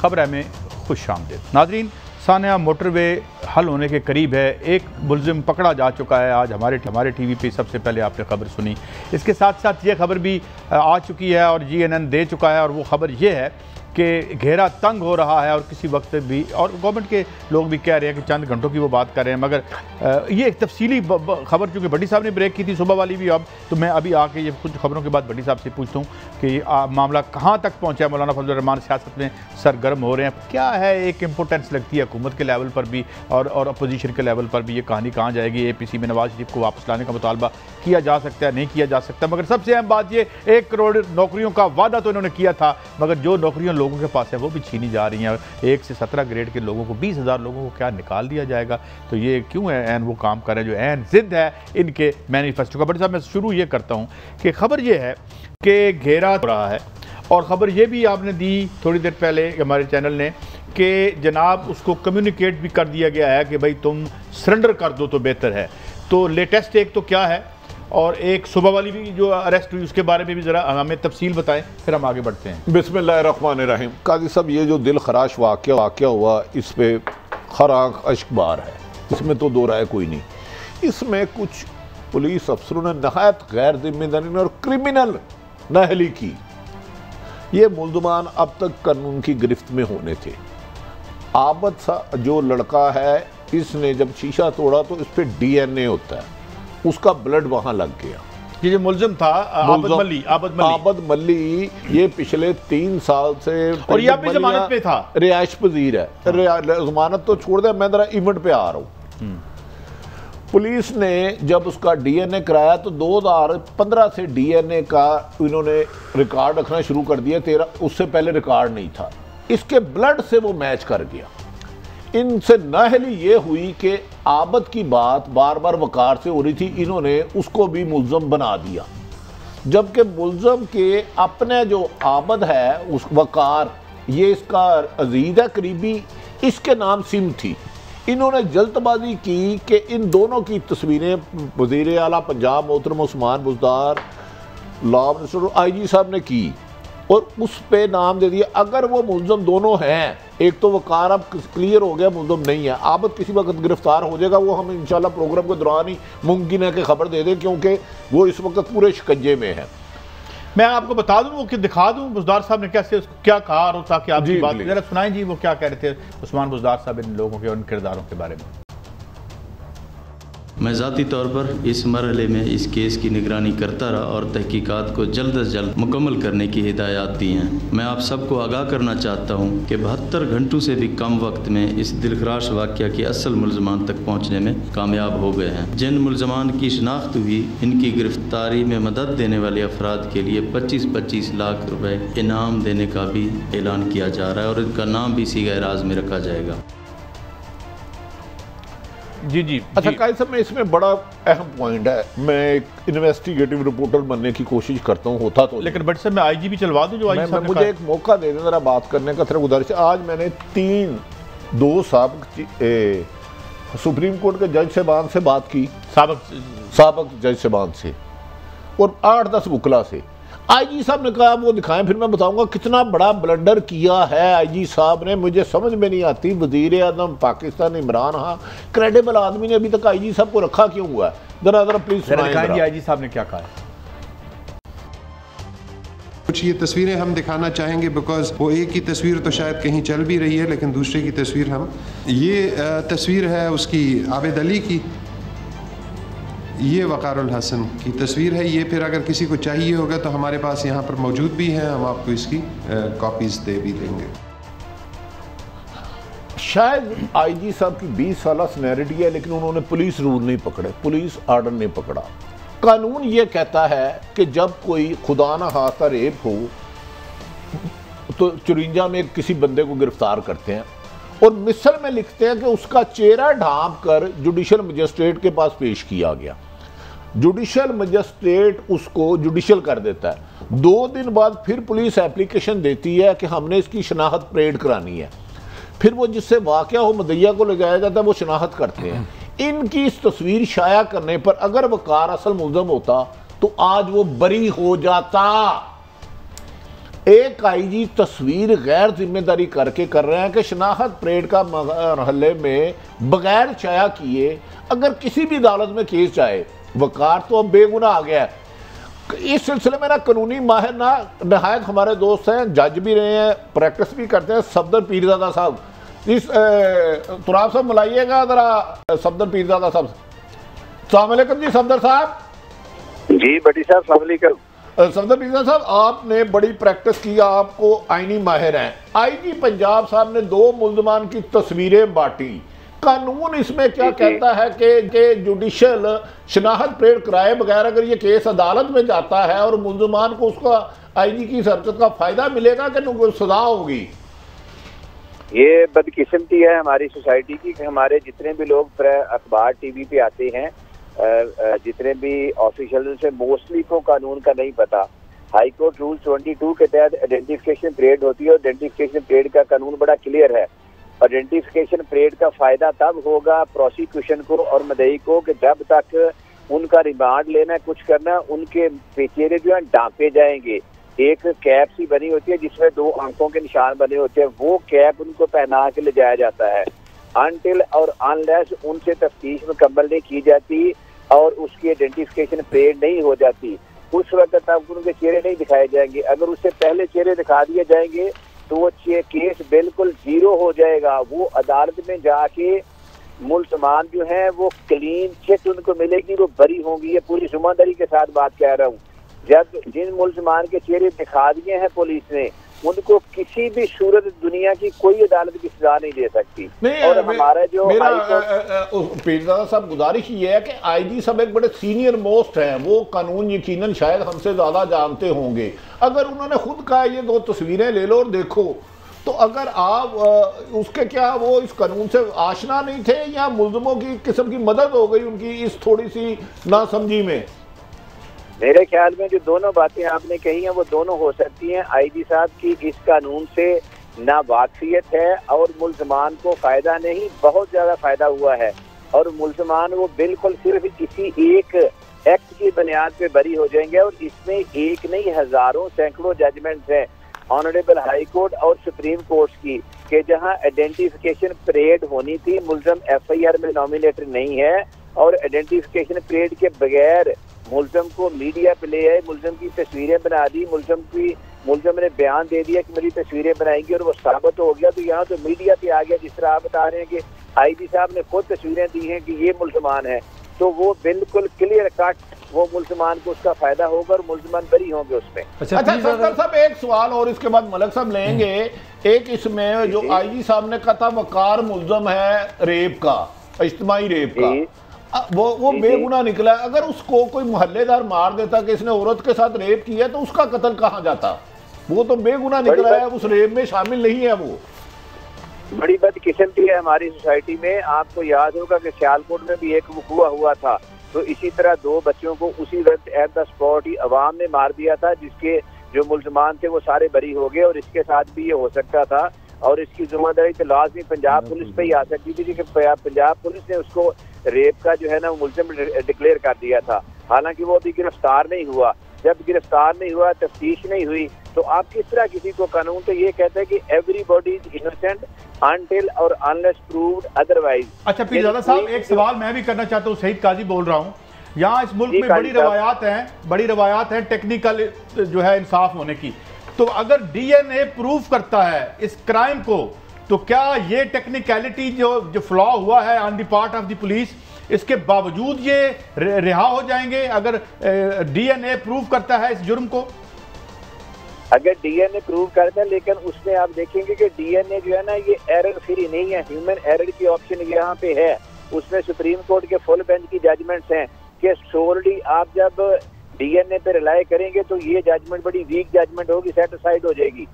खबर में खुश आमदीद। नाज़रीन, सानिया मोटरवे हल होने के करीब है। एक मुलजिम पकड़ा जा चुका है। आज हमारे टीवी पे सबसे पहले आपने खबर सुनी। इसके साथ साथ ये खबर भी आ चुकी है और GNN दे चुका है, और वो खबर ये है कि घेरा तंग हो रहा है और किसी वक्त भी, और गवर्नमेंट के लोग भी कह रहे हैं कि चंद घंटों की वो बात कर रहे हैं, मगर ये एक तफसीली खबर चूँकि भट्टी साहब ने ब्रेक की थी सुबह वाली भी, अब तो मैं अभी आके ये कुछ खबरों के बाद भट्टी साहब से पूछता हूँ कि मामला कहाँ तक पहुँचा है। मौलाना फजल रहमान सियासत में सरगर्म हो रहे हैं, क्या है एक इम्पोर्टेंस लगती है हुकूमत के लेवल पर भी और अपोजिशन के लेवल पर भी, ये कहानी कहाँ जाएगी? APC में नवाज शरीफ को वापस लाने का मुतालबा किया जा सकता है, नहीं किया जा सकता? मगर सबसे अहम बात ये, 1 करोड़ नौकरियों का वादा तो इन्होंने किया था, मगर जो नौकरियाँ लोगों के पास है वो भी छीनी जा रही हैं। 1 से 17 ग्रेड के लोगों को, 20,000 लोगों को क्या निकाल दिया जाएगा? तो ये क्यों है एन वो काम कर रहे हैं जो एन जिद है इनके मैनिफेस्टो का। बट साहब मैं शुरू ये करता हूँ कि खबर ये है कि घेरा हो रहा है, और ख़बर ये भी आपने दी थोड़ी देर पहले हमारे चैनल ने कि जनाब उसको कम्युनिकेट भी कर दिया गया है कि भाई तुम सरेंडर कर दो तो बेहतर है। तो लेटेस्ट एक तो क्या है, और एक सुबह वाली भी जो अरेस्ट हुई उसके बारे में भी ज़रा हमें तफसील बताएं, फिर हम आगे बढ़ते हैं। बिस्मिल्लाहिर्रहमानिर्रहीम। काजी साहब, ये जो दिल खराश वाक़या हुआ, इस पे हर आँख अश्कबार है, इसमें तो दो राय कोई नहीं। इसमें कुछ पुलिस अफसरों ने नहायत गैर जिम्मेदारी और क्रिमिनल नाअहली की। ये मुल्ज़मान अब तक कानून की गिरफ्त में होने थे। आबद सा जो लड़का है, इसने जब शीशा तोड़ा तो इस पर DNA होता है, उसका ब्लड वहां लग गया। ये जो मुल्ज़िम था आबद मल्ली, ये पिछले 3 साल से, और ये अपनी जमानत पे था, रिहाइश पजीर है। जमानत तो छोड़ दे, मैं जरा इवेंट पे आ रहा हूँ। पुलिस ने जब उसका DNA कराया तो 2015 से DNA का इन्होंने रिकॉर्ड रखना शुरू कर दिया। 13 उससे पहले रिकॉर्ड नहीं था। इसके ब्लड से वो मैच कर गया। इनसे नाअहली ये हुई कि आबद की बात बार बार वकार से हो रही थी, इन्होंने उसको भी मुल्ज़म बना दिया, जबकि मुल्ज़म के अपने जो आबद है उस वकार, ये इसका अजीज है करीबी, इसके नाम सिम थी। इन्होंने जल्दबाजी की कि इन दोनों की तस्वीरें वज़ीर आला पंजाब मोहतरम Usman Buzdar, law minister IG साहब ने की और उस पे नाम दे दिया। अगर वो मुल्ज़म दोनों हैं, एक तो वकार अब क्लियर हो गया मुल्ज़म नहीं है, आबद किसी वक्त गिरफ्तार हो जाएगा, वो हम इंशाल्लाह प्रोग्राम के दौरान ही मुमकिन है कि खबर दे दें, क्योंकि वो इस वक्त पूरे शिकंजे में है। मैं आपको बता दूं कि दिखा दूं बुज़दार साहब ने कैसे उसको क्या कहा, और ताकि आपकी बात जरा सुनाएं जी, वो क्या कह रहे थे उस्मान बुज़दार साहब इन लोगों के, उन किरदारों के बारे में। मैं ज़ाती तौर पर इस मरहले में इस केस की निगरानी करता रहा और तहकीकात को जल्द अज जल्द मुकम्मल करने की हिदायत दी हैं। मैं आप सबको आगाह करना चाहता हूँ कि 72 घंटों से भी कम वक्त में इस दिलखराश वाक़या के असल मुल्ज़मान तक पहुँचने में कामयाब हो गए हैं। जिन मुल्ज़मान की शनाख्त हुई, इनकी गिरफ्तारी में मदद देने वाले अफराद के लिए 25-25 लाख रुपए इनाम देने का भी ऐलान किया जा रहा है, और इनका नाम भी सीगा राज में रखा जाएगा। जी। अच्छा कायद साहब, मैं इसमें बड़ा अहम पॉइंट है, मैं एक इन्वेस्टिगेटिव रिपोर्टर बनने की कोशिश करता हूँ, होता तो, लेकिन बट सर मैं IG भी चलवा दूँ जो IG साहब ने मुझे एक मौका दे दें जरा बात करने का, सिर्फ गुजारिश। आज मैंने 2 सुप्रीम कोर्ट के जज साहबान से बात की, साबक जज साहबान से, और 8-10 वकला से। IG साहब ने कहा वो दिखाएं, फिर मैं बताऊंगा कितना बड़ा ब्लंडर किया है IG साहब ने। मुझे समझ में नहीं आती, वज़ीर आज़म पाकिस्तान इमरान खान क्रेडिबल आदमी ने अभी तक IG साहब को रखा क्यों हुआ है? जरा प्लीज सुनाएं IG साहब ने क्या कहा। कुछ ये तस्वीरें हम दिखाना चाहेंगे, बिकॉज वो एक ही तस्वीर तो शायद कहीं चल भी रही है, लेकिन दूसरे की तस्वीर हम, ये तस्वीर है उसकी आबिद अली की, ये वक़ारुल हसन की तस्वीर है ये। फिर अगर किसी को चाहिए होगा तो हमारे पास यहाँ पर मौजूद भी है, हम आपको इसकी कॉपीज़ दे भी देंगे। शायद IG साहब की 20 साल सीनियरिटी है, लेकिन उन्होंने पुलिस रूल नहीं पकड़े, पुलिस आर्डर नहीं पकड़ा। कानून ये कहता है कि जब कोई खुदा ना खास्ता रेप हो तो 54 में किसी बंदे को गिरफ्तार करते हैं, और मिसल में लिखते हैं कि उसका चेहरा ढांप कर जुडिशल मजिस्ट्रेट के पास पेश किया गया। जुडिशल मजिस्ट्रेट उसको जुडिशल कर देता है। 2 दिन बाद फिर पुलिस एप्लीकेशन देती है कि हमने इसकी शनाख्त परेड करानी है। फिर वो जिससे वाक़या हो मदैया को ले जाया जाता है, वो शनाख्त करते हैं। इनकी इस तस्वीर शाया करने पर अगर वकार असल मुल्ज़म होता तो आज वो बरी हो जाता। एक आईजी तस्वीर गैर जिम्मेदारी करके कर रहे हैं कि शनाख्त परेड का महल्ले में बगैर चाया किए अगर किसी भी अदालत में केस जाए, वकार तो अब बेगुनाह आ गया है। इस सिलसिले में ना कानूनी माहिर ना नहायत हमारे दोस्त हैं, जज भी रहे हैं, प्रैक्टिस भी करते हैं, सफदर पीरजादा साहब। इस तुराब साहब बुलाइएगा जरा सफदर पीरजादा साहब। अस्सलाम वालेकुम जी सफदर साहब। जी बड़ी साहब अस्सलाम वालेकुम। सफदर पीरजादा साहब, आपने बड़ी प्रैक्टिस की, आपको आईनी माहिर हैं। आईजी पंजाब साहब ने 2 मुल्ज़मान की तस्वीरें बांटी, कानून इसमें क्या कहता है कि जुडिशल शनाख्त परेड कराए बगैर अगर ये केस अदालत में जाता है और मुल्ज़मान को उसका आईजी की हरकत का फायदा मिलेगा कि सजा होगी? ये बदकिस्मती है हमारी सोसाइटी की कि हमारे जितने भी लोग अखबार टीवी पे आते हैं, जितने भी ऑफिशियल से मोस्टली को कानून का नहीं पता। हाई कोर्ट रूल 22 के तहत आइडेंटिफिकेशन परेड होती है और आइडेंटिफिकेशन परेड का कानून बड़ा क्लियर है। आइडेंटिफिकेशन परेड का फायदा तब होगा प्रोसिक्यूशन को और मदई को कि जब तक उनका रिमांड लेना कुछ करना, उनके चेहरे जो है ढांपे जाएंगे। एक कैप सी बनी होती है जिसमें 2 आंखों के निशान बने होते हैं, वो कैप उनको पहना के ले जाया जाता है अनटिल और अनलेस उनसे तफ्तीश मुकम्मल नहीं की जाती और उसकी आइडेंटिफिकेशन परेड नहीं हो जाती, उस वक्त तक उनके चेहरे नहीं दिखाए जाएंगे। अगर उससे पहले चेहरे दिखा दिए जाएंगे तो वो केस बिल्कुल जीरो हो जाएगा। वो अदालत में जाके मुल्ज़मान जो है वो क्लीन चिट उनको मिलेगी, वो बरी होंगी। ये पूरी ईमानदारी के साथ बात कह रहा हूँ। जब जिन मुल्ज़मान के चेहरे दिखा दिए हैं पुलिस ने, उनको किसी भी सूरत दुनिया की कोई अदालत की सजा नहीं दे सकती। नहीं, और हमारा जो पीरजादा साहब गुजारिश ये है कि आईजी साहब एक बड़े सीनियर मोस्ट हैं, वो कानून यकीनन शायद हमसे ज़्यादा जानते होंगे। अगर उन्होंने खुद कहा ये 2 तस्वीरें ले लो और देखो, तो अगर आप उसके क्या वो इस कानून से आशना नहीं थे या मुल्ज़मों की किस्म की मदद हो गई उनकी इस थोड़ी सी नासमझी में? मेरे ख्याल में जो दोनों बातें आपने कही हैं वो दोनों हो सकती हैं। आईजी साहब की इस कानून से नावाकिफियत है और मुल्ज़मान को फ़ायदा नहीं, बहुत ज़्यादा फ़ायदा हुआ है और मुल्ज़मान वो बिल्कुल सिर्फ किसी एक एक्ट की बुनियाद पे बरी हो जाएंगे। और इसमें एक नहीं हज़ारों सैकड़ों जजमेंट्स हैं ऑनरेबल हाई कोर्ट और सुप्रीम कोर्ट की कि जहां आइडेंटिफिकेशन परेड होनी थी, मुल्ज़म FIR में नॉमिनेटेड नहीं है और आइडेंटिफिकेशन परेड के बगैर मुल्ज़म को मीडिया पे ले आए, मुल्ज़म की तस्वीरें बना दी, मुल्ज़म ने बयान दे दिया कि मेरी तस्वीरें बनाएंगे और वो साबित हो गया। तो यहाँ तो मीडिया पे आ गया, जिस तरह आप बता रहे हैं कि आईजी साहब ने खुद तस्वीरें दी हैं कि ये मुल्ज़मान है, तो वो बिल्कुल क्लियर कट वो मुल्ज़मान को उसका फायदा होगा और मुल्ज़मान बरी होंगे उसमें। अच्छा सफदर साहब एक सवाल और इसके बाद मलक साहब लेंगे। एक इसमें जो आईजी साहब ने कहा था वकार मुल्ज़म है रेप का, इज्तिमाई रेप का, वो बेगुनाह निकला। अगर उसको कोई मोहल्लेदार मार देता कि इसने औरत के साथ रेप किया तो उसका कत्ल कहाँ जाता? वो तो बेगुनाह निकला है, उस रेप में शामिल नहीं है। वो बड़ी बदकिस्मती है हमारी सोसाइटी में। आपको याद होगा कि सियालकोट में भी एक वक़ूआ हुआ था, तो इसी तरह 2 बच्चों को उसी वक्त एट द स्पॉट ही अवाम ने मार दिया था, जिसके जो मुल्ज़मान थे वो सारे बरी हो गए। और इसके साथ भी ये हो सकता था और इसकी जिम्मेदारी तो लाजमी पंजाब पुलिस पे ही आ सकती थी कि पंजाब पुलिस ने उसको रेप का जो है ना मुल्ज़िम डिक्लेयर कर दिया था। हालांकि वो अभी गिरफ्तार नहीं हुआ। जब गिरफ्तार नहीं हुआ, तफ्तीश नहीं हुई, तो आप किस तरह किसी को, कानून तो ये कहता है कि एवरीबॉडी इज इनोसेंट अनटिल और अनलेस प्रूव्ड अदरवाइज। अच्छा पीरजादा साहब, एक सवाल मैं भी करना चाहता हूँ, शहीद काजी बोल रहा हूँ। यहाँ इस मुल्क में बड़ी रवायात हैं टेक्निकल जो है इंसाफ होने की। तो अगर DNA प्रूफ करता है इस क्राइम को, तो क्या ये टेक्निकलिटी जो फ्लॉ हुआ है on the part of the police, इसके बावजूद ये रिहा हो जाएंगे अगर DNA प्रूफ करता है इस जुर्म को? अगर DNA प्रूव करता है, लेकिन उसमें आप देखेंगे कि DNA जो है ना ये एरर फ्री नहीं है, ह्यूमन एरर की ऑप्शन यहाँ पे है। उसमें सुप्रीम कोर्ट के फुल बेंच की जजमेंट्स हैं कि सोरली आप जब DNA पे रिलाई करेंगे तो ये जजमेंट बड़ी वीक जजमेंट होगी, सेट असाइड हो जाएगी।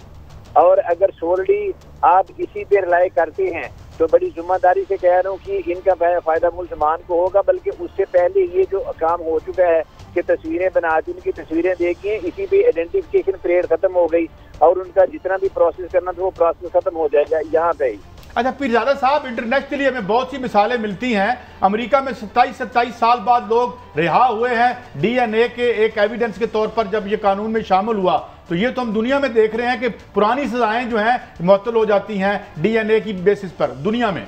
और अगर सोरली आप इसी पे रिलाई करते हैं तो बड़ी जिम्मेदारी से कह रहा हूँ कि इनका फायदा मुल्ज़मान को होगा। बल्कि उससे पहले ये जो काम हो चुका है कि तस्वीरें बना दी, उनकी तस्वीरें देखी, इसी पे आइडेंटिफिकेशन परेड खत्म हो गई और उनका जितना भी प्रोसेस करना था वो प्रोसेस खत्म हो जाएगा यहाँ पे ही। अच्छा पीरजादा साहब, इंटरनेशनली हमें बहुत सी मिसालें मिलती हैं। अमेरिका में 27 साल बाद लोग रिहा हुए हैं डीएनए के एक एविडेंस के तौर पर। जब ये कानून में शामिल हुआ तो ये तो हम दुनिया में देख रहे हैं कि पुरानी सजाएं जो हैं मुअत्तल हो जाती हैं डीएनए की बेसिस पर। दुनिया में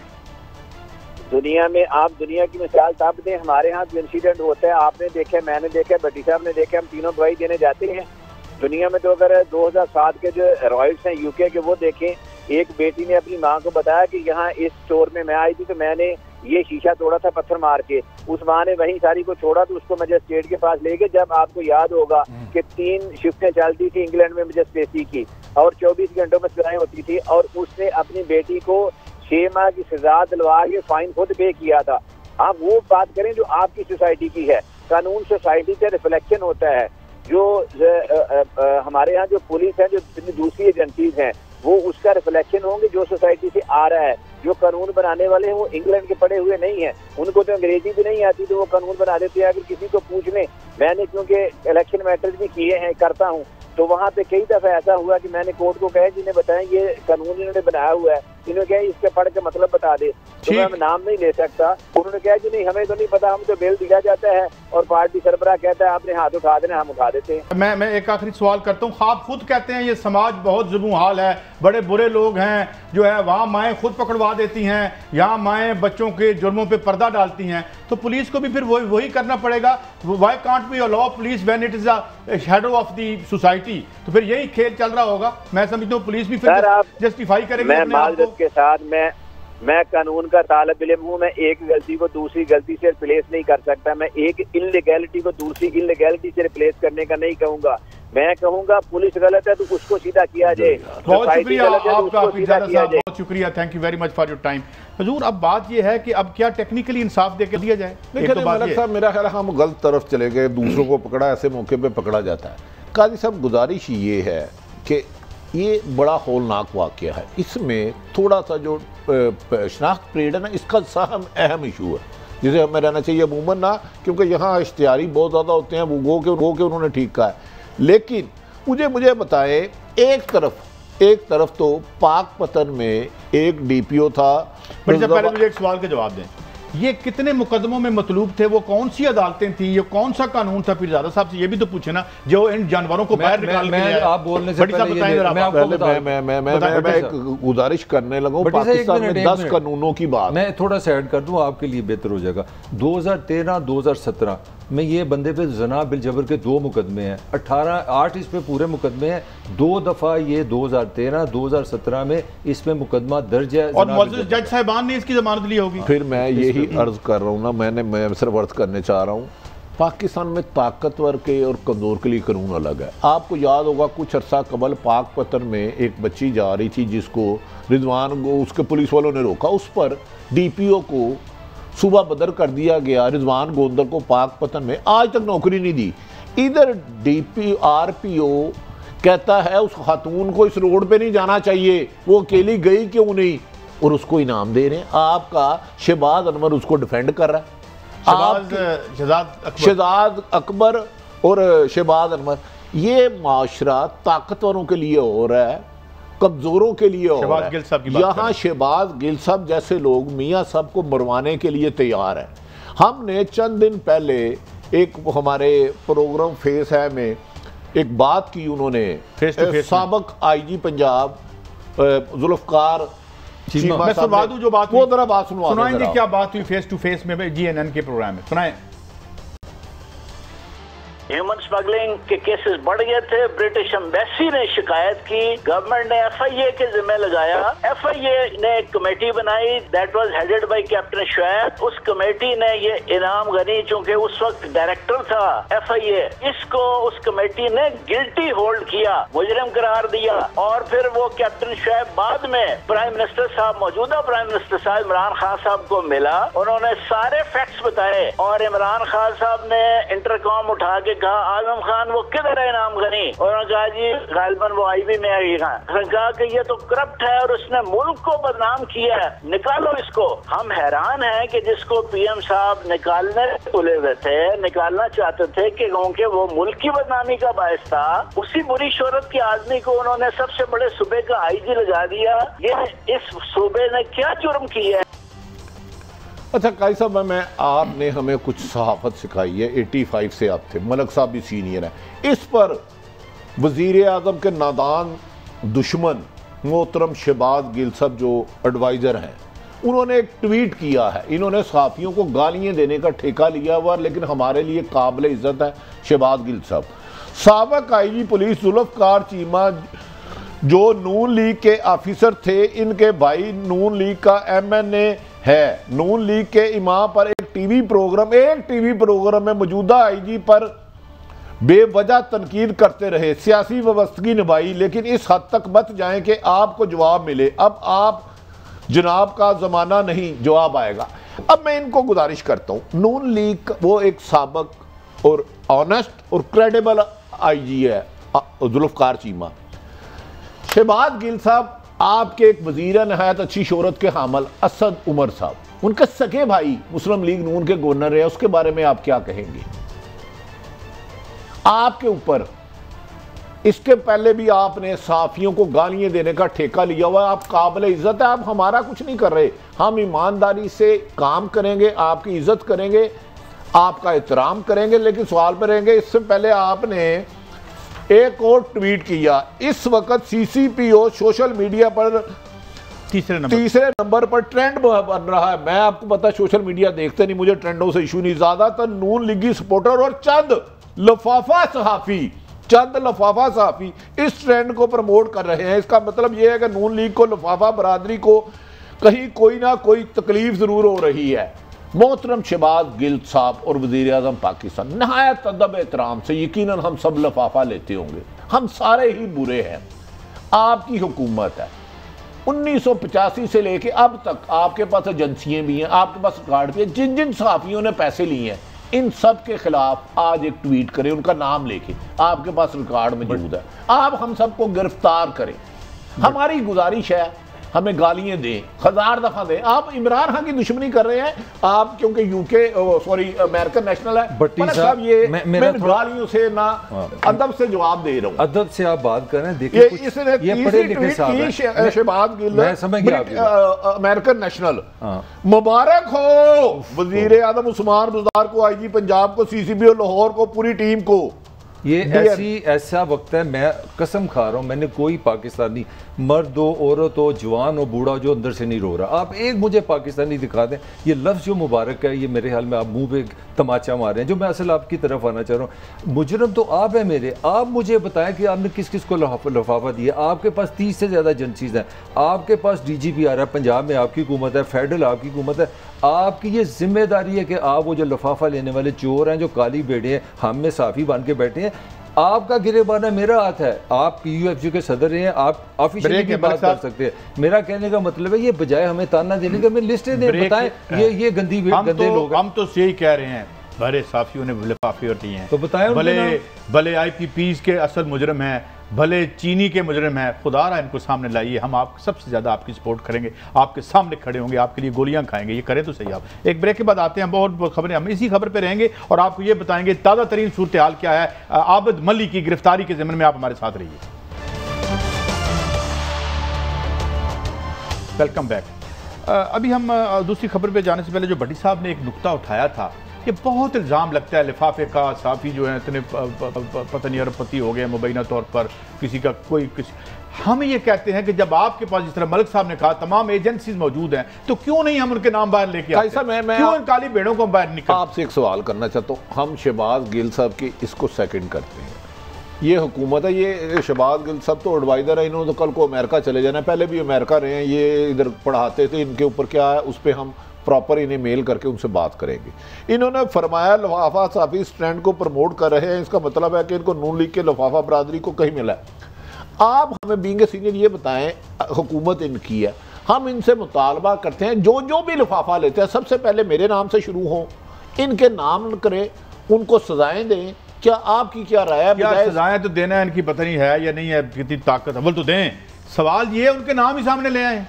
आप दुनिया की मिसाल साहब दें, हमारे यहाँ जो इंसिडेंट होता है आपने देखा, मैंने देखा, भट्टी साहब ने देखा, हम तीनों गवाही देने जाते हैं। दुनिया में तो अगर 2007 के जो रॉयल्स हैं यूके के वो देखें, एक बेटी ने अपनी माँ को बताया कि यहाँ इस स्टोर में मैं आई थी तो मैंने ये शीशा तोड़ा था पत्थर मार के। उस माँ ने वहीं सारी को छोड़ा तो उसको मजिस्ट्रेट के पास ले गए। जब आपको याद होगा कि 3 शिफ्टें चलती थी इंग्लैंड में मजिस्ट्रेसी की और 24 घंटों में सजाएं होती थी, और उसने अपनी बेटी को 6 माह की सजा दिलवा के फाइन खुद पे किया था। आप वो बात करें जो आपकी सोसाइटी की है। कानून सोसाइटी का रिफ्लेक्शन होता है। जो हमारे यहाँ जो पुलिस है, जो दूसरी एजेंसीज हैं, वो उसका रिफ्लेक्शन होंगे जो सोसाइटी से आ रहा है। जो कानून बनाने वाले हैं वो इंग्लैंड के पढ़े हुए नहीं है, उनको तो अंग्रेजी भी नहीं आती तो वो कानून बना देते हैं। अगर किसी को पूछ लें, मैंने क्योंकि इलेक्शन मैटर्स भी किए हैं, करता हूँ, तो वहाँ पे कई दफ़ा ऐसा हुआ कि मैंने कोर्ट को कहा जिन्हें बताया ये कानून इन्होंने बनाया हुआ है, इन्होंने कहा इसके पढ़ के मतलब बता दे, तो मैं नाम नहीं ले सकता। उन्होंने कहा जी नहीं हमें तो नहीं पता, हम तो बेल दिया जाता है और पार्टी सरबराह कहता है आपने हाथ उठा देना, हम उठा देते हैं। मैं एक आखिरी सवाल करता हूँ। आप खुद कहते हैं ये समाज बहुत जुल्म हाल है, बड़े बुरे लोग हैं जो है, वहाँ माएँ खुद पकड़वा देती हैं, यहाँ माएँ बच्चों के जुर्मों पर पर्दा डालती हैं, तो पुलिस को भी फिर वही करना पड़ेगा। Why can't be allow police when it is a shadow of the society? तो फिर यही खेल चल रहा होगा। मैं समझता हूँ पुलिस भी फिर जस्टिफाई करेंगे अपने आप को। के साथ मैं कानून का तालिब इल्म हूँ। मैं एक गलती को दूसरी गलती से रिप्लेस नहीं कर सकता। मैं एक इनलीगैलिटी को दूसरी इनलीगैलिटी से रिप्लेस करने का नहीं कहूँगा। मैं कहूँगा पुलिस गलत है तो उसको सीधा किया जाए। बहुत शुक्रिया आपका पीरजादा साहब, बहुत शुक्रिया, thank you very much for your time. हुजूर, अब बात यह है कि अब क्या टेक्निकली इंसाफ देकर दिया जाए? मेरा ख्याल हम गलत तरफ चले गए, दूसरों को पकड़ा, ऐसे मौके पे पकड़ा जाता है। काजी साहब, गुजारिश ये है कि ये बड़ा हौलनाक वाक़या है, इसमें थोड़ा सा जो शनाख्त परेड है ना, इसका अहम इशू है जिसे हमें रहना चाहिए अमूमन ना, क्योंकि यहाँ इश्तिहारी बहुत ज़्यादा होते हैं, वो गो के उन्होंने ठीक कहा है। लेकिन मुझे बताएं, एक तरफ तो पाकपतन में एक DPO था। पहले मुझे एक सवाल का जवाब दें, ये कितने मुकदमों में मतलूब थे? वो कौन सी अदालतें थी? ये कौन सा कानून था? पीरजादा साहब से ये भी तो पूछे ना, जो इन जानवरों को बाहर निकाल के आप बोलने से पहले मैं एक गुजारिश करने लगा। पाकिस्तान में 10 कानूनों की बात, मैं थोड़ा सा ऐड कर दूं, आपके लिए बेहतर हो जाएगा। 2013-2017 में ये बंदे पे जना बिल जबर के 2 मुकदमे हैं, 8 इस पे पूरे मुकदमे हैं। 2 दफ़ा ये 2013-2017 में इसमें मुकदमा दर्ज है और मौजूद जज साहिबान ने इसकी जमानत ली होगी। फिर मैं यही अर्ज कर रहा हूँ ना, मैं सिर्फ अर्ज करने चाह रहा हूँ, पाकिस्तान में ताकतवर के और कमज़ोर के लिए कानून अलग है। आपको याद होगा कुछ अरसा कबल पाकपतन में एक बच्ची जा रही थी जिसको रिजवान को उसके पुलिस वालों ने रोका, उस पर DPO को सुबह बदर कर दिया गया, रिजवान गोंदर को पाकपतन में आज तक नौकरी नहीं दी। इधर RPO कहता है उस खातून को इस रोड पे नहीं जाना चाहिए, वो अकेली गई क्यों नहीं, और उसको इनाम दे रहे हैं। आपका शहबाज अनवर उसको डिफेंड कर रहा है, शहजाद अकबर और शहबाज अनवर। ये माशरा ताकतवरों के लिए हो रहा है, कमजोरों के लिए हो रहा है। यहाँ शहबाज गिल साहब जैसे लोग मियाँ साहब को मरवाने के लिए तैयार है। हमने चंद दिन पहले एक हमारे प्रोग्राम फेस है में एक बात की, उन्होंने साबक IG पंजाब जुल्फकार मैं सुनवा दूं जो बात, वो जरा बात सुनाएंगे क्या बात हुई फेस टू फेस में GNN के प्रोग्राम में, सुनाएं। ह्यूमन स्मगलिंग के केसेस बढ़ गए थे। ब्रिटिश एम्बेसी ने शिकायत की, गवर्नमेंट ने FIA के जिम्मे लगाया। FIA ने एक कमेटी बनाई, that was headed by captain Shoaib. उस कमेटी ने ये इनाम गनी, चूंकि उस वक्त डायरेक्टर था FIA, इसको उस कमेटी ने गिल्टी होल्ड किया, मुजरिम करार दिया। और फिर वो कैप्टन शुएब बाद में प्राइम मिनिस्टर साहब, मौजूदा प्राइम मिनिस्टर साहब इमरान खान साहब को मिला, उन्होंने सारे फैक्ट्स बताए और इमरान खान साहब ने इंटरकॉम उठा के कहा आजम खान वो किधर है इनाम गनी, उन्होंने कहा जी गालिबन वो IB में आई है। उन्होंने कहा कि ये तो करप्ट है और उसने मुल्क को बदनाम किया है, निकालो इसको। हम हैरान हैं कि जिसको PM साहब निकालने तुले हुए थे, निकालना चाहते थे कि क्योंकि वो मुल्क की बदनामी का बायस था, उसी बुरी शोहरत के आदमी को उन्होंने सबसे बड़े सूबे का IG लगा दिया। ये इस सूबे ने क्या जुर्म किया है? अच्छा काई साहब, मैं आपने हमें कुछ सहाफत सिखाई है, 85 से आप थे, मलक साहब भी सीनियर हैं। इस पर वजीर आजम के नादान दुश्मन मोहतरम शहबाज गिल साहब जो एडवाइज़र हैं, उन्होंने एक ट्वीट किया है। इन्होंने सहाफ़ियों को गालियाँ देने का ठेका लिया हुआ, लेकिन हमारे लिए काबिल इज़्ज़त है शहबाज गिल साहब। साबिक़ IG पुलिस जुल्फ़कार चीमा जो नून लीग के ऑफिसर थे, इनके भाई नून लीग का MNA है। नून लीग के इमाम पर एक टीवी प्रोग्राम में मौजूदा IG पर बेवजह तनकीद करते रहे, सियासी व्यवस्था निभाई, लेकिन इस हद तक मत जाएं कि आपको जवाब मिले। अब आप जनाब का ज़माना नहीं, जवाब आएगा। अब मैं इनको गुजारिश करता हूँ, नून लीग वो एक साबिक़ और ऑनेस्ट और क्रेडिबल IG है जुल्फ़कार चीमा। शहबाज गिल साहब आपके एक वजीर नहायत अच्छी शोहरत के हामिल असद उमर साहब, उनके सगे भाई मुस्लिम लीग नून के गवर्नर है, उसके बारे में आप क्या कहेंगे? आपके ऊपर इसके पहले भी आपने सहाफियों को गालियां देने का ठेका लिया हुआ है। आप काबिल इज्जत है, आप हमारा कुछ नहीं कर रहे। हम ईमानदारी से काम करेंगे, आपकी इज्जत करेंगे, आपका एहतराम करेंगे, लेकिन सवाल पर रहेंगे। इससे पहले आपने एक और ट्वीट किया। इस वक्त CCPO सोशल मीडिया पर तीसरे नंबर पर ट्रेंड बन रहा है। मैं आपको पता सोशल मीडिया देखते नहीं, मुझे ट्रेंडों से इशू नहीं। ज्यादातर नून लीगी सपोर्टर और चंद लफाफा सहाफी इस ट्रेंड को प्रमोट कर रहे हैं। इसका मतलब यह है कि नून लीग को, लफाफा बरादरी को कहीं कोई ना कोई तकलीफ जरूर हो रही है। मोहतरम शहबाज गिल साहब और वज़ीर आज़म पाकिस्तान नहायत अदब एहतराम से, यकीनन हम सब लफाफा लेते होंगे, हम सारे ही बुरे हैं। आपकी हुकूमत है 1985 से लेके अब तक, आपके पास एजेंसियां भी हैं, आपके पास रिकॉर्ड भी है। जिन जिन सहाफियों ने पैसे लिए हैं, इन सब के खिलाफ आज एक ट्वीट करें, उनका नाम लेके, आपके पास रिकॉर्ड मौजूद है। आप हम सबको गिरफ्तार करें। हमारी गुजारिश है, हमें गालियां दें, 1000 दफा दें। आप इमरान खान की दुश्मनी कर रहे हैं, आप क्योंकि अमेरिकन नेशनल है। भट्टी साहब ये मैं गालियों से ना अदब से जवाब दे रहा हूं। अदब से आप बात करें, देखिए इसने तीसरी ट्वीट की शहबाज गिल, अमेरिकन नेशनल, मुबारक हो वजीर आजम उस्मान बुज़दार को, IG पंजाब को, CCPO लाहौर को, पूरी टीम को। ये ऐसा वक्त है, मैं कसम खा रहा हूँ, मैंने कोई पाकिस्तानी मर्द हो, औरत हो, जवान हो, बूढ़ा जो अंदर से नहीं रो रहा। आप एक मुझे पाकिस्तानी दिखा दें, ये लफ्ज़ जो मुबारक है, ये मेरे ख्याल में आप मुंह पे तमाचा मार रहे हैं। जो मैं असल आपकी तरफ आना चाह रहा हूँ, मुजरम तो आप है मेरे। आप मुझे बताएं कि आपने किस किस को लफाफा दिया। आपके पास 30 से ज़्यादा एजेंसीज हैं, आपके पास DGP आ रहा है, पंजाब में आपकी हुकूमत है, फेडरल आपकी हुकूमत है। आपकी ये जिम्मेदारी है कि आप वो जो लफाफा लेने वाले चोर हैं, जो काली बेड़े हैं, हम में साफ़ी बन के बैठे हैं, आपका गिरेबान मेरा हाथ है। आप PUFG के सदर हैं, आप ऑफिशियली की बात कर सकते हैं। मेरा कहने का मतलब है, ये बजाय हमें ताना देने का, हमें लिस्टें दें, बताएं ये गंदे लोग। हम तो यही कह रहे हैं, भले साफियों ने लिफाफे और दिए हैं, तो बताएं। भले IPPs के असल मुजरम हैं, भले चीनी के मुजरम हैं, खुदा रहा इनको सामने लाइए। हम आप सबसे ज़्यादा आपकी सपोर्ट करेंगे, आपके सामने खड़े होंगे, आपके लिए गोलियां खाएंगे। ये करें तो सही। आप एक ब्रेक के बाद आते हैं, बहुत खबरें, हम इसी खबर पे रहेंगे और आपको ये बताएंगे ताज़ा तरीन सूरत हाल क्या है आबिद मलिक की गिरफ्तारी के ज़िम्मन में। आप हमारे साथ रहिए। Welcome back. अभी हम दूसरी खबर पे जाने से पहले जो भट्टी साहब ने एक नुक्ता उठाया था, ये बहुत इल्ज़ाम लगता है लिफाफे का। साफ़ी जो है इतने पता नहीं अरबपति हो गए मुबैना तौर पर, किसी का कोई किसी। हम ये कहते हैं कि जब आपके पास, जिस तरह मलिक साहब ने कहा, तमाम एजेंसीज मौजूद हैं, तो क्यों नहीं हम उनके नाम बाहर लेके आते? क्यों इन काली भेड़ों को बाहर निकल? आपसे एक सवाल करना चाहता हूँ। हम शहबाज गिल साहब की इसको सेकंड करते हैं, ये हुकूमत है, ये शहबाज गिल साहब तो एडवाइज़र है, इन्होंने तो कल को अमेरिका चले जाना है, पहले भी अमेरिका रहे हैं, ये इधर पढ़ाते थे। इनके ऊपर क्या है उस पर हम प्रॉपर इन्हें मेल करके उनसे बात करेंगे। इन्होंने फरमाया लफाफा साफी इस ट्रेंड को प्रमोट कर रहे हैं, इसका मतलब है कि इनको नून लीग के लफाफा बरादरी को कहीं मिला है। आप हमें बीइंग ए सीनियर ये बताएं, हुकूमत इनकी है, हम इनसे मुतालबा करते हैं जो भी लिफाफा लेते हैं सबसे पहले मेरे नाम से शुरू हों, इनके नाम करें, उनको सजाएं दें, क्या आपकी क्या राय है? क्या सजाएं तो देना है इनकी पता नहीं है या नहीं है, कितनी ताकत अव्वल तो दें। सवाल ये है उनके नाम ही सामने ले आए,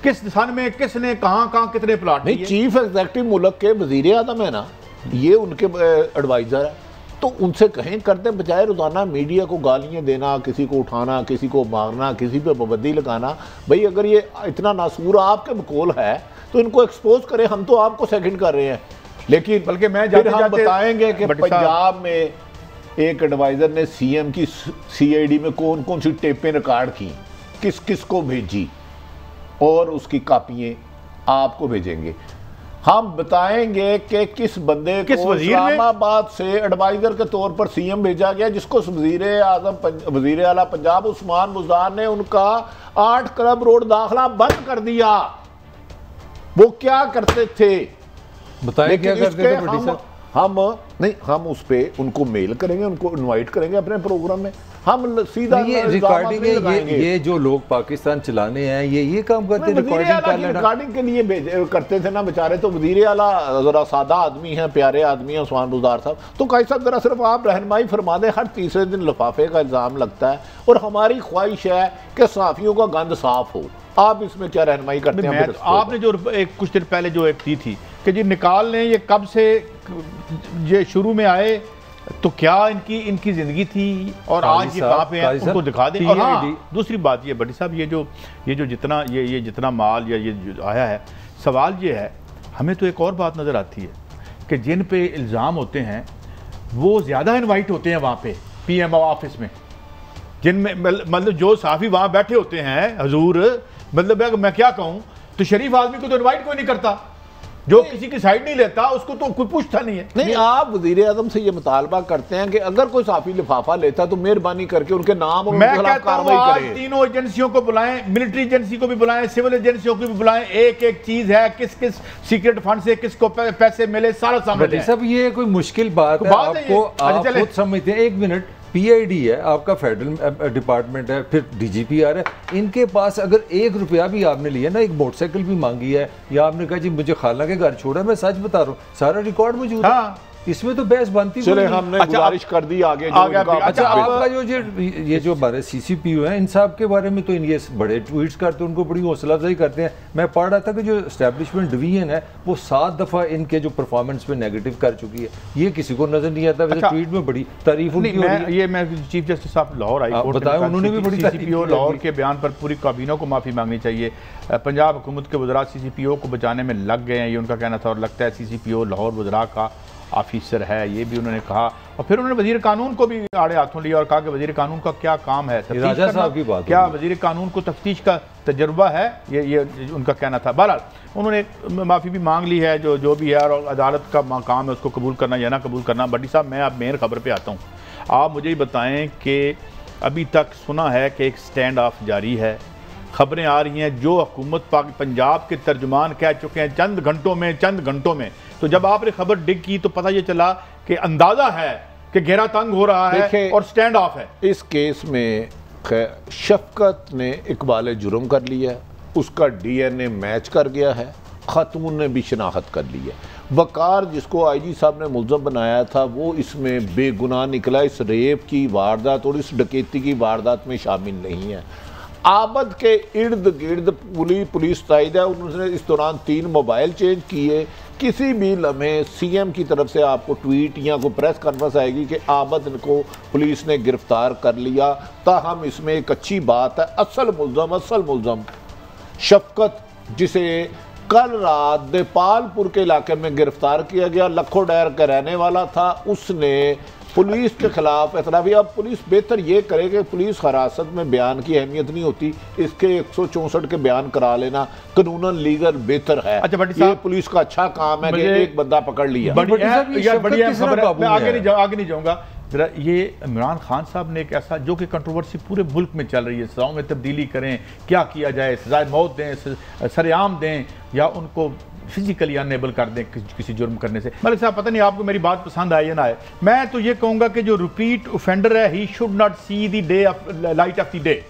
किस सन में किसने कहाँ कितने प्लाट नहीं, चीफ एग्जीक्यूटिव मुल्क के वजीर आज़म है ना, ये उनके एडवाइजर है, तो उनसे कहें करते बजाय रोजाना मीडिया को गालियां देना, किसी को उठाना, किसी को मारना, किसी पे पाबंदी लगाना। भाई अगर ये इतना नासूर आपके बकौल है तो इनको एक्सपोज करें, हम तो आपको सेकंड कर रहे हैं। लेकिन बल्कि मैं फिर हम बताएंगे कि पंजाब में एक एडवाइजर ने सीएम की सीआईडी में कौन कौन सी टेपें रिकॉर्ड की, किस किस को भेजी, और उसकी कापियां आपको भेजेंगे। हम बताएंगे कि किस बंदे को इस्लामाबाद से एडवाइजर के तौर पर सीएम भेजा गया, जिसको वजीर आला पंजाब उस्मान बुज़दार ने उनका 8 क्लब रोड दाखिला बंद कर दिया। वो क्या करते थे बताएं, क्या करते थे? हम उस पे उनको मेल करेंगे, उनको इनवाइट करेंगे अपने प्रोग्राम में, हम सीधा ये रिकॉर्डिंग है। ये जो लोग पाकिस्तान चलाने हैं ये काम करते हैं, रिकॉर्डिंग के लिए करते थे ना बेचारे। तो वजीर आला जरा सादा आदमी है, प्यारे आदमी है उस्मान बुज़दार साहब। तो काई साहब जरा सिर्फ आप रहनुमाई फरमा दें, हर तीसरे दिन लिफाफे का इल्ज़ाम लगता है और हमारी ख्वाहिश है कि सहाफ़ियों का गंद साफ हो। आप इसमें क्या रहनुमाई करते हैं? आपने जो कुछ देर पहले जो एक दी थी कि जी निकाल लें, ये कब से ये शुरू में आए, तो क्या इनकी जिंदगी थी और आज ये कहाँ पे है, उनको दिखा दें। और हाँ, दूसरी बात ये बड़ी साहब, ये जो जितना ये जितना माल या ये जो आया है, सवाल ये है, हमें तो एक और बात नज़र आती है कि जिन पे इल्ज़ाम होते हैं वो ज़्यादा इनवाइट होते हैं वहाँ पे PM ऑफिस में, जिनमें मतलब जो साफ़ी वहाँ बैठे होते हैं हजूर, मतलब मैं क्या कहूँ, तो शरीफ आदमी को तो इनवाइट कोई नहीं करता, जो किसी की साइड नहीं लेता उसको तो कोई पूछता नहीं है। नहीं, आप वजीर आज़म से ये मुतालबा करते हैं कि अगर कोई साफी लिफाफा लेता तो मेहरबानी करके उनके नाम और उनके खिलाफ कार्रवाई करें। तीनों एजेंसियों को बुलाएं, मिलिट्री एजेंसी को भी बुलाएं, सिविल एजेंसियों को भी बुलाएं, एक एक चीज है, किस किस सीक्रेट फंड से किसको पैसे मिले, सारा सामने। सब ये कोई मुश्किल बात है आपको, आप खुद समझते हैं। 1 मिनट, PID है आपका, फेडरल डिपार्टमेंट है, फिर DGP आ रहा है, इनके पास अगर 1 रुपया भी आपने लिया ना, एक मोटरसाइकिल भी मांगी है, या आपने कहा जी मुझे खाला के घर छोड़ा, मैं सच बता रहा हूँ, सारा रिकॉर्ड मौजूद है। इसमें तो बहस बनती चले, हमने गुजारिश कर दी आगे अच्छा आपका ये जो हमारे CCPO हैं, इन साहब के बारे में तो ये बड़े ट्वीट्स करते हैं, उनको बड़ी हौसला अफजाई करते हैं। मैं पढ़ रहा था कि जो एस्टेब्लिशमेंट डिवीजन है वो 7 दफ़ा इनके जो परफॉर्मेंस पे नेगेटिव कर चुकी है, ये किसी को नजर नहीं आता। वैसे ट्वीट में बड़ी तारीफ उनकी हो रही है। मैं चीफ जस्टिस साहब लाहौर हाई कोर्ट बताया, उन्होंने भी बड़ी CCPO लाहौर के बयान पर पूरी काबीना को माफ़ी मांगनी चाहिए। पंजाब हुकूमत के वज़रा CCPO को बचाने में लग गए हैं, ये उनका कहना था, और लगता है CCPO लाहौर वज़रा का ऑफिसर है, ये भी उन्होंने कहा। और फिर उन्होंने वजीर कानून को भी आड़े हाथों लिया और कहा कि वजीर कानून का क्या काम है, राजा साहब की बात, क्या वजीर कानून को तफ्तीश का तजर्बा है, ये उनका कहना था। बहरहाल उन्होंने माफ़ी भी मांग ली है, जो भी है, और अदालत का काम है उसको कबूल करना या ना कबूल करना। बड्डी साहब, मैं अब मेन खबर पर आता हूँ, आप मुझे बताएँ कि अभी तक सुना है कि एक स्टैंड ऑफ जारी है, खबरें आ रही हैं, जो हुकूमत पंजाब के तर्जुमान कह चुके हैं चंद घंटों में। तो जब आपने खबर डिग की तो पता ये चला कि अंदाजा है कि घेरा तंग हो रहा है और स्टैंड ऑफ है। इस केस में शफकत ने इकबाल जुर्म कर लिया है, उसका DNA मैच कर गया है, खातून ने भी शनाख्त कर ली है। वकार जिसको IG साहब ने मुल्ज़म बनाया था वो इसमें बेगुनाह निकला, इस रेप की वारदात और इस डकैती की वारदात में शामिल नहीं है। आबद के इर्द गिर्द पुलिस ताइद है, उन्होंने इस दौरान 3 मोबाइल चेंज किए। किसी भी लम्हे CM की तरफ से आपको ट्वीट या कोई प्रेस कॉन्फ्रेंस आएगी कि आबद को पुलिस ने गिरफ्तार कर लिया, ताहम इसमें एक अच्छी बात है, असल मुल्ज़म शफकत, जिसे कल रात देपालपुर के इलाके में गिरफ्तार किया गया, लखोडैर का रहने वाला था, उसने पुलिस के खिलाफ एतराफ़ी। अब पुलिस बेहतर ये करे कि पुलिस हिरासत में बयान की अहमियत नहीं होती, इसके 164 के बयान करा लेना कानूनन लीगल बेहतर है। अच्छा, ये पुलिस का अच्छा काम है कि एक बंदा पकड़ लिया। आगे नहीं जाऊंगा जरा, ये इमरान खान साहब ने एक ऐसा, जो कि कंट्रोवर्सी पूरे मुल्क में चल रही है, सजाओं में तब्दीली करें, क्या किया जाए, सजाए मौत दें, सरेआम दें, या उनको फिजिकली अनएबल कर दें किसी जुर्म करने से। मलिक साहब, पता नहीं आपको मेरी बात पसंद आए या ना आए, मैं तो ये कहूँगा कि जो रिपीट ऑफेंडर है, he should not see the day of light of the day.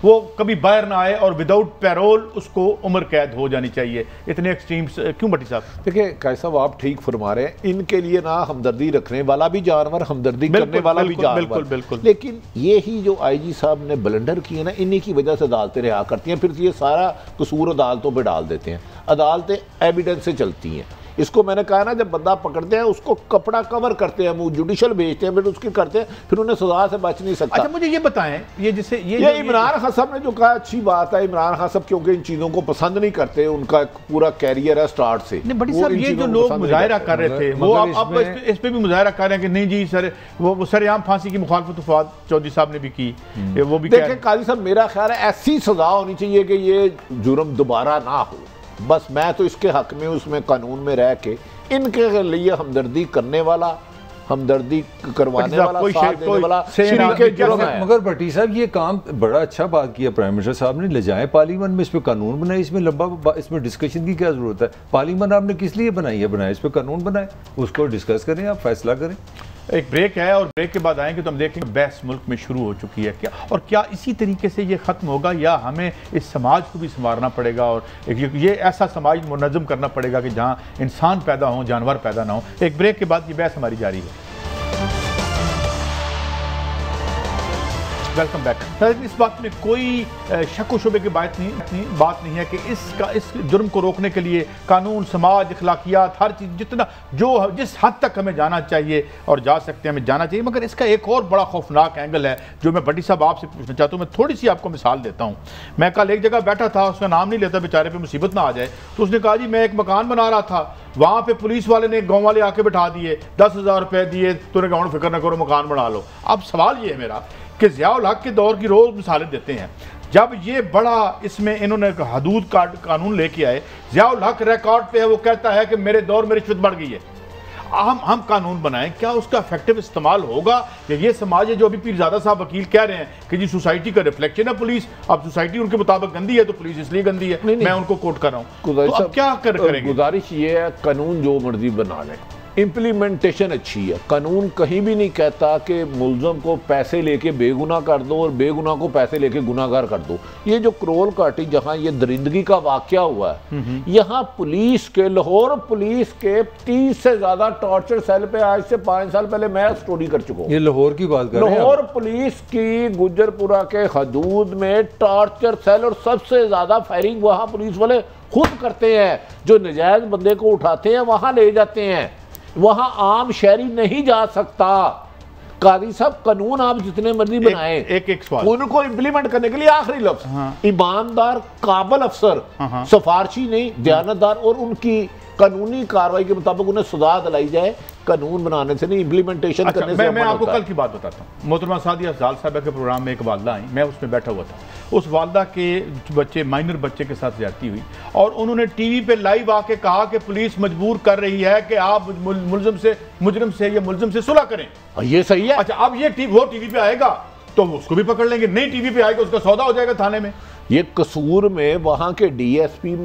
वो कभी बाहर ना आए और विदाउट पैरोल उसको उम्र कैद हो जानी चाहिए। इतने एक्सट्रीम्स क्यों भट्टी साहब? देखिए कायद साहब आप ठीक फरमा रहे हैं, इनके लिए ना हमदर्दी रखने वाला भी जानवर, हमदर्दी करने वाला भी जानवर। बिल्कुल बिल्कुल। लेकिन ये ही जो आईजी साहब ने ब्लंडर किए ना, इन्हीं की वजह से अदालतें रिहा करती हैं, फिर ये सारा कसूर अदालतों पर डाल देते हैं। अदालतें एविडेंस से चलती हैं। इसको मैंने कहा ना, जब बंदा पकड़ते हैं उसको कपड़ा कवर करते हैं, वो जुडिशल भेजते हैं, फिर उसकी करते हैं, फिर उन्हें सजा से बच नहीं सकता। अच्छा मुझे ये बताएं, ये जिसे ये इमरान खान साहब ने जो कहा अच्छी बात है। इमरान खान साहब क्योंकि इन चीजों को पसंद नहीं करते, उनका एक पूरा कैरियर है स्टार्ट से। बड़ी साहब ये जो लोग मुजाहिरा कर रहे थे वो अब इस पे भी मुजाहिरा कर रहे हैं कि नहीं जी सर, वो सरेआम फांसी की मुखालफत फवाद चौधरी साहब ने भी की, वो भी। देखिए काजी साहब, मेरा ख्याल है ऐसी सजा होनी चाहिए कि ये जुर्म दोबारा ना हो। बस मैं तो इसके हक में उसमें कानून में रह के इनके लिए हमदर्दी करने वाला, हमदर्दी करवाने वाला, साथ देने वाला शरीके जुर्म है। मगर भट्टी साहब ये काम बड़ा अच्छा बात किया प्राइम मिनिस्टर साहब ने, ले जाए पार्लियामेंट में, इस पे कानून बनाए। इसमें लंबा इसमें डिस्कशन की क्या जरूरत है? पार्लियामेंट आपने किस लिए बनाई है? बनाए इस पे कानून बनाए, उसको डिस्कस करें, आप फैसला करें। एक ब्रेक है और ब्रेक के बाद आएंगे तो हम देखेंगे बहस मुल्क में शुरू हो चुकी है क्या, और क्या इसी तरीके से ये ख़त्म होगा या हमें इस समाज को भी संवारना पड़ेगा और ये ऐसा समाज मुनज़्ज़म करना पड़ेगा कि जहाँ इंसान पैदा हो, जानवर पैदा ना हो। एक ब्रेक के बाद ये बहस हमारी जारी है। Welcome back. इस बात में कोई शक व शुबे की बात नहीं है कि इस जुर्म को रोकने के लिए कानून, समाज, अखलाकियात, हर चीज़ जितना जिस हद तक हमें जाना चाहिए और जा सकते हैं हमें जाना चाहिए। मगर इसका एक और बड़ा खौफनाक एंगल है जो मैं भट्टी साहब आपसे पूछना चाहता हूँ। मैं थोड़ी सी आपको मिसाल देता हूँ। मैं कल एक जगह बैठा था, उसका नाम नहीं लेता बेचारे पे मुसीबत ना आ जाए, तो उसने कहा जी मैं एक मकान बना रहा था, वहाँ पे पुलिस वाले ने गाँव वाले आके बिठा दिए, 10,000 रुपये दिए, तूने कहा फिक्र न करो मकान बना लो। अब सवाल ये है मेरा कि ज़ियाउल हक के दौर की रोज़ मिसालें देते हैं, जब ये बड़ा इसमें इन्होंने हदूद कानून लेके आए, ज़ियाउल हक रिकॉर्ड पे है, वो कहता है कि मेरे दौर में रिश्वत बढ़ गई है, हम कानून बनाएं, क्या उसका इफेक्टिव इस्तेमाल होगा? या ये समाज है जो अभी पीरज़ादा साहब वकील कह रहे हैं कि जी सोसाइटी का रिफ्लेक्शन है पुलिस, अब सोसाइटी उनके मुताबिक गंदी है तो पुलिस इसलिए गंदी है। नहीं, मैं उनको कोट कर रहा हूँ, तो अब क्या करेंगे? गुजारिश ये है, कानून जो मर्जी बना लें, इम्प्लीमेंटेशन अच्छी है। कानून कहीं भी नहीं कहता कि मुल्ज़म को पैसे लेके बेगुनाह कर दो और बेगुनाह को पैसे लेके गुनाहगार कर दो। ये जो करोल काटी जहां ये दरिंदगी का वाकया हुआ है, यहाँ पुलिस के, लाहौर पुलिस के 30 से ज्यादा टॉर्चर सेल पे आज से 5 साल पहले मैं स्टोरी कर चुका हूँ। ये लाहौर की बात कर रहे हैं? लाहौर पुलिस की गुज्जरपुरा के हदूद में टॉर्चर सेल, और सबसे ज्यादा फायरिंग वहां पुलिस वाले खुद करते हैं। जो नजायज बंदे को उठाते हैं वहां ले जाते हैं, वहां आम शहरी नहीं जा सकता। काजी साहब, कानून आप जितने मर्जी बनाए, एक सवाल, उनको इंप्लीमेंट करने के लिए आखिरी लफ्ज ईमानदार, काबिल अफसर, सिफारशी नहीं, दयानतदार, और उनकी कानूनी कार्रवाई के मुताबिक उन्हें सजा दिलाई जाए। कानून बनाने से नहीं, इंप्लीमेंटेशन करने से। मैं आपको कल की बात बताता हूँ। मोहतरमा सादिया अफजाल साहब के प्रोग्राम में एक वालदा आई, मैं उसमें बैठा हुआ था। उस वालदा के बच्चे, माइनर बच्चे के साथ ज्यादती हुई और उन्होंने टीवी पे लाइव आके कहा कि पुलिस मजबूर कर रही है कि आप मुजरिम से या मुलजिम से सुलह करें। ये सही है। अच्छा, अब ये वो टीवी पे आएगा तो उसको भी पकड़ लेंगे, नहीं टीवी पे आएगा उसका सौदा हो जाएगा थाने में। ये कसूर में वहां के डीएसपी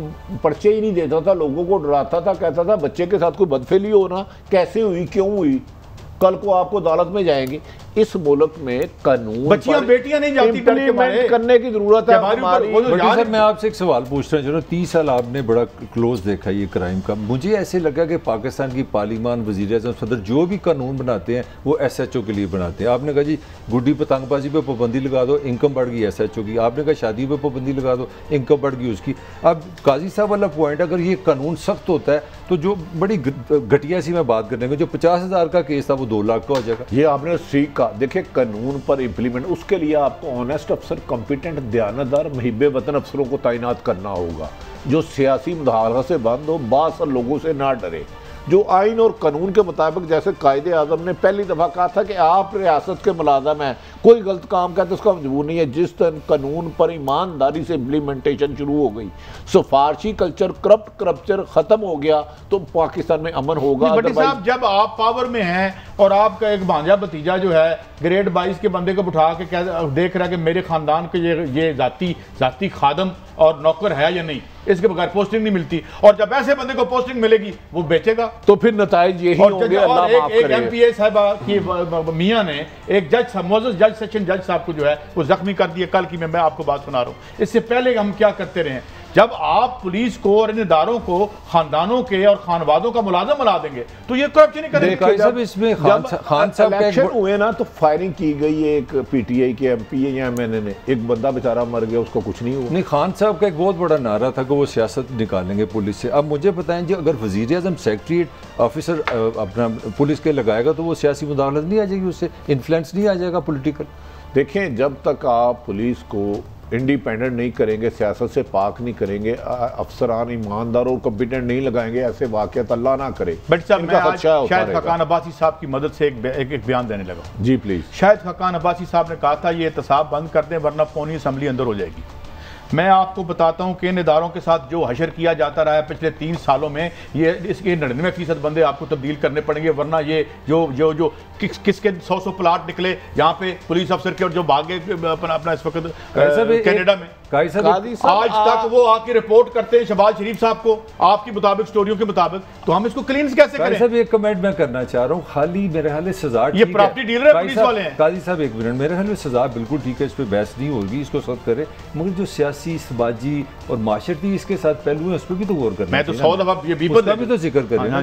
पर्चे ही नहीं देता था, लोगों को डराता था, कहता था बच्चे के साथ कोई बदफेली हो ना, कैसे हुई, क्यों हुई, कल को आपको अदालत में जाएंगे। इस मुल्क में कानून, बच्चियां बेटियां नहीं जाती करने की जरूरत है हमारी। मैं आपसे एक सवाल पूछ रहा हूँ, 30 साल आपने बड़ा क्लोज देखा ये क्राइम का, मुझे ऐसे लगा कि पाकिस्तान की पार्लियामान, वज़ीर-ए-आज़म, सदर जो भी कानून बनाते हैं वो SHO के लिए बनाते हैं। आपने कहा जी गुड्डी पतंगबाजी पे पाबंदी लगा दो, इनकम बढ़ गई SHO की। आपने कहा शादी पे पाबंदी लगा दो, इनकम बढ़ गई उसकी। अब काजी साहब वाला पॉइंट, अगर ये कानून सख्त होता है तो जो बड़ी घटिया सी मैं बात करने को, जो 50,000 का केस था वो 2 लाख का हो जाएगा। ये आपने ठीक कहा। देखिए कानून पर इंप्लीमेंट, उसके लिए आपको ऑनेस्ट अफसर, कॉम्पिटेंट, दयानतदार, मुहिब वतन अफसरों को तैनात करना होगा, जो सियासी मुदाखलत से बंद हो, बासर लोगों से ना डरे, जो आइन और कानून के मुताबिक, जैसे कायदे आज़म ने पहली दफ़ा कहा था कि आप रियासत के मुलाज़म हैं, कोई गलत काम करते उसका मजबूर नहीं है। जिस दिन कानून पर ईमानदारी से इम्प्लीमेंटेशन शुरू हो गई, सिफारशी कल्चर, करप्ट कल्चर ख़त्म हो गया, तो पाकिस्तान में अमन होगा। साहब, जब आप पावर में हैं और आपका एक भांजा भतीजा जो है ग्रेड 22 के बंदे को उठा के देख रहा है कि मेरे ख़ानदान के ये जाती खादम और नौकर है या नहीं, इसके बगैर पोस्टिंग नहीं मिलती, और जब ऐसे बंदे को पोस्टिंग मिलेगी वो बेचेगा, तो फिर नताइज यही होंगे। एक MPA साहबा की मियां ने, एक जज जज सेशन जज साहब को जो है वो जख्मी कर दिया। कल की मैं आपको बात सुना रहा हूँ। इससे पहले हम क्या करते रहे, जब आप पुलिस को और इन इदारों को खानदानों के और खानवादों का मुलाजम बना देंगे तो ये करप्शन नहीं करेंगे। जब इसमें खान साहब इलेक्शन हुए ना तो फायरिंग की गई एक पीटीआई के एमपी या एमएनए ने, एक बंदा बेचारा मर गया, उसको कुछ नहीं हुआ। नहीं, खान साहब का एक बहुत बड़ा नारा था कि वो सियासत निकालेंगे पुलिस से। अब मुझे बताएं जी, अगर वज़ीर आज़म सेक्रेटरीट ऑफिसर अपना पुलिस के लगाएगा तो वो सियासी मुदाखलत नहीं आ जाएगी, उससे इन्फ्लुएंस नहीं आ जाएगा पॉलिटिकल। देखें, जब तक आप पुलिस को इंडिपेंडेंट नहीं करेंगे, सियासत से पाक नहीं करेंगे, अफसरान ईमानदार और कॉम्पिटेंट नहीं लगाएंगे, ऐसे वाक़यात अल्लाह ना करे। बट साहब मैं आज शाहिद खाकान अब्बासी साहब की मदद से एक बयान देने लगा। जी प्लीज़। शाहिद खाकान अब्बासी साहब ने कहा था ये एहतसाब बंद कर दें वरना कौमी असम्बली अंदर हो जाएगी। मैं आपको बताता हूं कि इन इदारों के साथ जो हशर किया जाता रहा है पिछले 3 सालों में, ये इसके 99% बंदे आपको तब्दील करने पड़ेंगे, वरना ये जो किसके 100 प्लाट निकले यहाँ पे पुलिस अफसर के और जो भागे अपना इस वक्त कनाडा में। आज तक वो आके रिपोर्ट करते हैं शहबाज शरीफ साहब को आपकी मुताबिक, स्टोरियों के मुताबिक, तो हम इसको क्लीन कैसे करें? साहब एक कमेंट मैं करना चाह रहा हूँ, खाली मेरे ख्याल सजा, ये प्रॉपर्टी डीलर है पुलिस वाले हैं। काजी साहब एक मिनट, मेरे ख्याल में सजा बिल्कुल ठीक है, इस पर बहस नहीं होगी, इसको सख्त करे, मगर जो सियासी समाजी और माशरती इसके साथ पहलू है उस पर भी तो गौर करना। मैं तो 100 दफा ये भी तो जिक्र कर रहे हैं।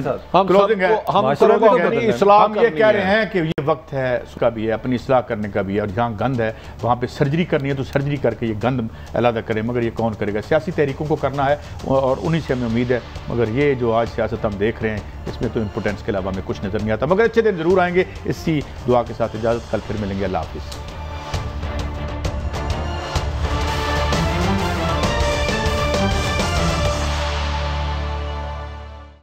हम ये कह रहे हैं कि ये वक्त है उसका भी है, अपनी इस्लाह करने का भी है, और जहाँ गंद है वहाँ पे सर्जरी करनी है तो सर्जरी करके ये गंद अलग करें, मगर ये कौन करेगा? सियासी तहरीकों को करना है और उन्हीं से हमें उम्मीद है। मगर ये जो आज सियासत हम देख रहे हैं इसमें तो इम्पोर्टेंस के अलावा हमें कुछ नज़र नहीं आता। मगर अच्छे दिन ज़रूर आएंगे। इसी दुआ के साथ इजाज़त, कल फिर मिलेंगे। अल्लाह हाफिज़।